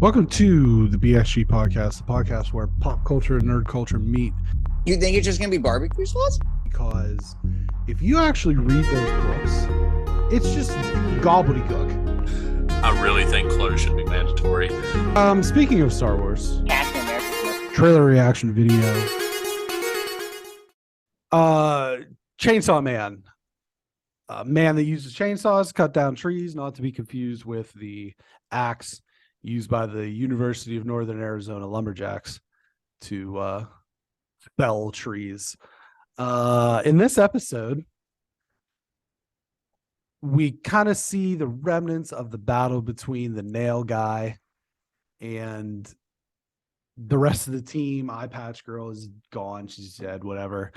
Welcome to the BXG Podcast, the podcast where pop culture and nerd culture meet. You think it's just going to be barbecue sauce? Because if you actually read those books, it's just gobbledygook. I really think clothes should be mandatory. Speaking of Star Wars, Captain America. trailer reaction video. Chainsaw Man. A man that uses chainsaws to cut down trees, not to be confused with the axe used by the University of Northern Arizona lumberjacks to fell trees. In this episode, we kind of see the remnants of the battle between the nail guy and the rest of the team. Eye Patch Girl is gone. She's dead, whatever.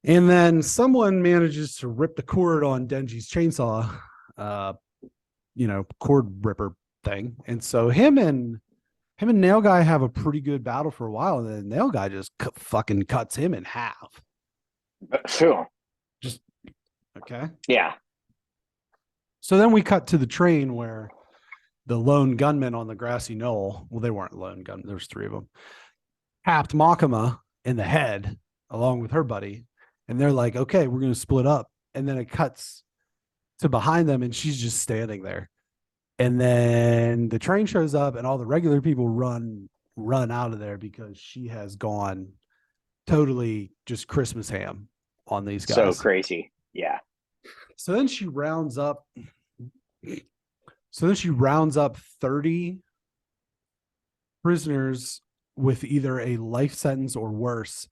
And then someone manages to rip the cord on Denji's chainsaw, cord ripper thing. And so him and Nail Guy have a pretty good battle for a while, and then Nail Guy just fucking cuts him in half. Sure. Just okay. Yeah. So then we cut to the train where the lone gunmen on the grassy knoll, well, they weren't lone gunmen, there was three of them, tapped Makima in the head along with her buddy. And they're like, okay, we're going to split up. And then it cuts to behind them, and she's just standing there. And then the train shows up, and all the regular people run out of there because she has gone totally just Christmas ham on these guys. So crazy. Yeah. So then she rounds up 30 prisoners with either a life sentence or worse,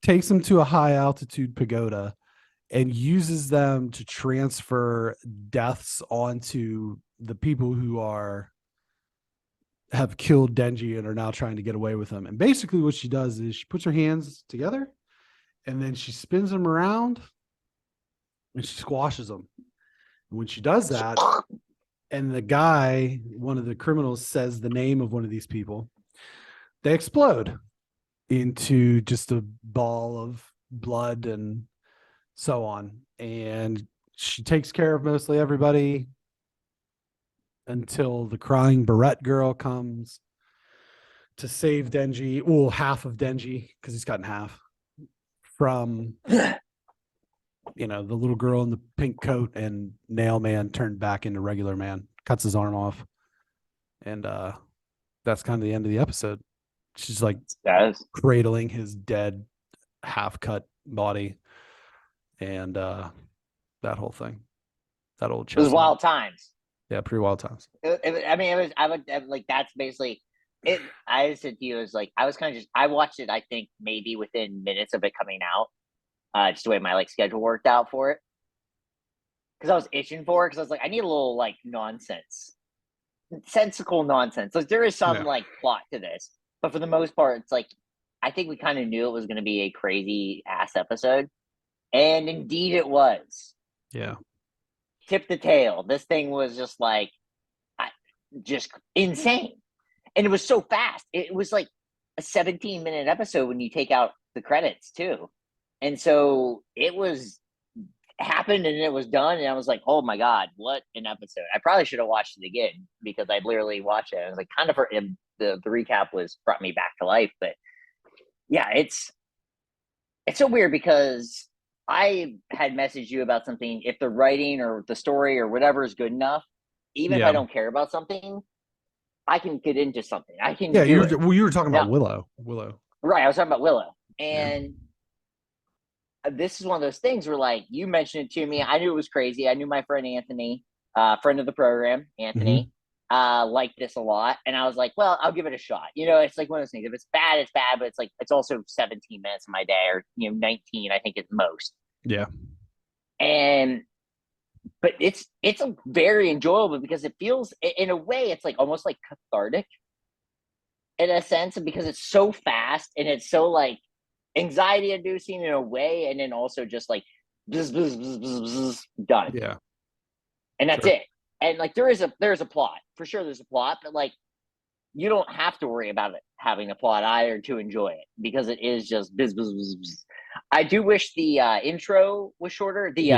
takes them to a high altitude pagoda, and uses them to transfer deaths onto the people who have killed Denji and are now trying to get away with him. And basically what she does is she puts her hands together and then she spins them around and she squashes them. And when she does that, and the guy, one of the criminals, says the name of one of these people, they explode into just a ball of blood and so on. And she takes care of mostly everybody until the crying barrette girl comes to save Denji, well, half of Denji, because he's cut in half, from the little girl in the pink coat, and Nail Man turned back into regular man, cuts his arm off. And that's kind of the end of the episode. She's like cradling his dead, half-cut body, and that whole thing, that old. It was wild times. Yeah, pretty wild times. That's basically it. I said to you, it was like I was kind of I watched it. I think maybe within minutes of it coming out, just the way my schedule worked out for it, because I was itching for it. Because I was like, I need a little nonsense, sensical nonsense. Like there is some plot to this. But for the most part, it's like, I think we kind of knew it was going to be a crazy ass episode. And indeed it was. Yeah. Tip the tail. This thing was just just insane. And it was so fast. It was like a 17-minute episode when you take out the credits too. And so it happened and it was done. And I was like, oh my God, what an episode. I probably should have watched it again because I literally watched it. I was like, kind of for him. The recap brought me back to life. But yeah, it's so weird because I had messaged you about something. If the writing or the story or whatever is good enough, even if I don't care about something, I can get into something. I can. Yeah, you were talking about Willow. Right, I was talking about Willow, and this is one of those things where you mentioned it to me. I knew it was crazy. I knew my friend Anthony, friend of the program, Anthony. Mm-hmm. Like this a lot, and I was like, well, I'll give it a shot. It's like one of those things. If it's bad, it's bad, but it's also 17 minutes of my day, or 19, I think at most. Yeah. But it's a very enjoyable because it feels, in a way, it's almost cathartic in a sense, because it's so fast and it's so anxiety inducing in a way, and then also just bzz, bzz, bzz, bzz, bzz, done. Yeah. And that's it. And there's a plot for sure. There's a plot, but you don't have to worry about it having a plot either to enjoy it, because it is just bzz, bzz, bzz, bzz. I do wish the intro was shorter. The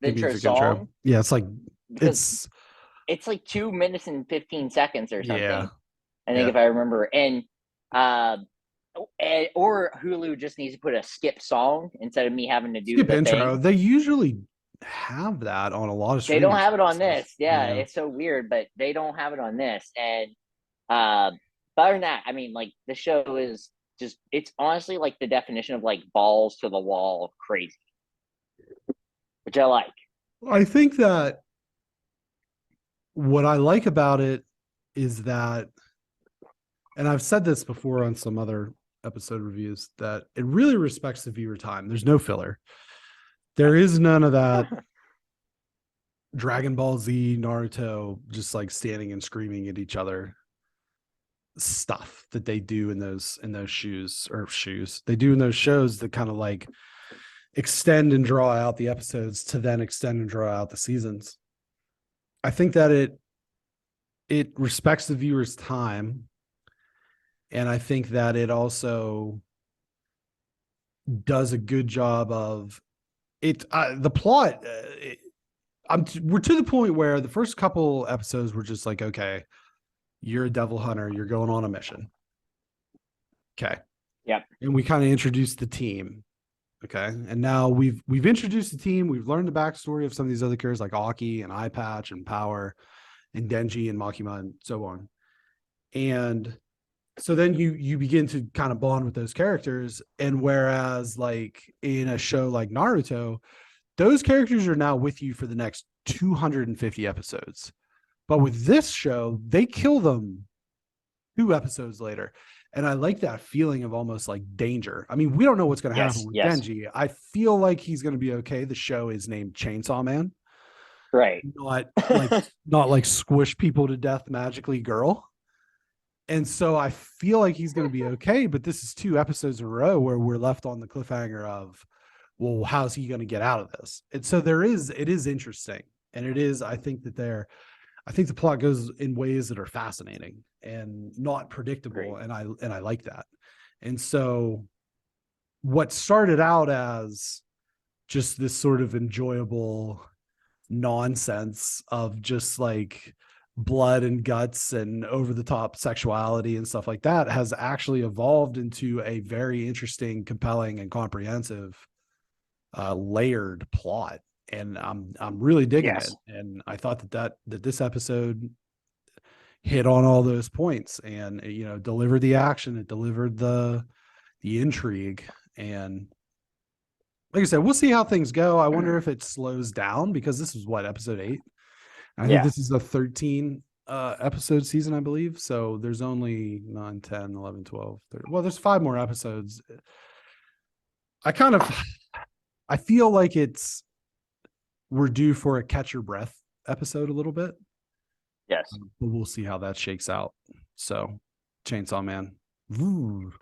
intro song. Intro. Yeah, it's like 2 minutes and 15 seconds or something. Yeah. I think if I remember. And or Hulu just needs to put a skip song instead of me having to do Skip the intro. thing. They usually have that on a lot of They don't streaming have it on services. this. Yeah, it's so weird, but they don't have it on this. And but other than that, I mean, like the show is just, it's honestly like the definition of like balls to the wall crazy, which I like. I think that what I like about it is that, and I've said this before on some other episode reviews, that it really respects the viewer time. There's no filler. There is none of that Dragon Ball Z, Naruto, just like standing and screaming at each other stuff that they do in those shoes they do in those shows that kind of like extend and draw out the episodes to then extend and draw out the seasons. I think that it respects the viewer's time, and I think that it also does a good job of it. The plot, we're to the point where the first couple episodes were just like, okay, you're a devil hunter, you're going on a mission. Okay. Yep. And we kind of introduced the team. Okay. And now we've introduced the team. We've learned the backstory of some of these other characters like Aki and Eye Patch and Power and Denji and Makima and so on. And so then you begin to kind of bond with those characters. And whereas like in a show like Naruto, those characters are now with you for the next 250 episodes. But with this show, they kill them 2 episodes later. And I like that feeling of almost like danger. I mean, we don't know what's going to happen with Denji. I feel like he's going to be okay. The show is named Chainsaw Man. Right. Not like squish people to death magically girl. And so I feel like he's going to be okay. But this is 2 episodes in a row where we're left on the cliffhanger of, well, how's he going to get out of this? And so it is interesting. And it is, I think the plot goes in ways that are fascinating and not predictable. Great. And I like that. And so what started out as just this sort of enjoyable nonsense of just like blood and guts and over the top sexuality and stuff like that has actually evolved into a very interesting, compelling, and comprehensive layered plot. And I'm really digging it. And I thought that this episode hit on all those points and, delivered the action. It delivered the intrigue. And like I said, we'll see how things go. I wonder if it slows down because this is episode 8. I think this is a 13 episode season, I believe. So there's only 9, 10, 11, 12, 13. Well, there's 5 more episodes. I feel like we're due for a catch your breath episode a little bit. Yes. But we'll see how that shakes out. So, Chainsaw Man. Ooh.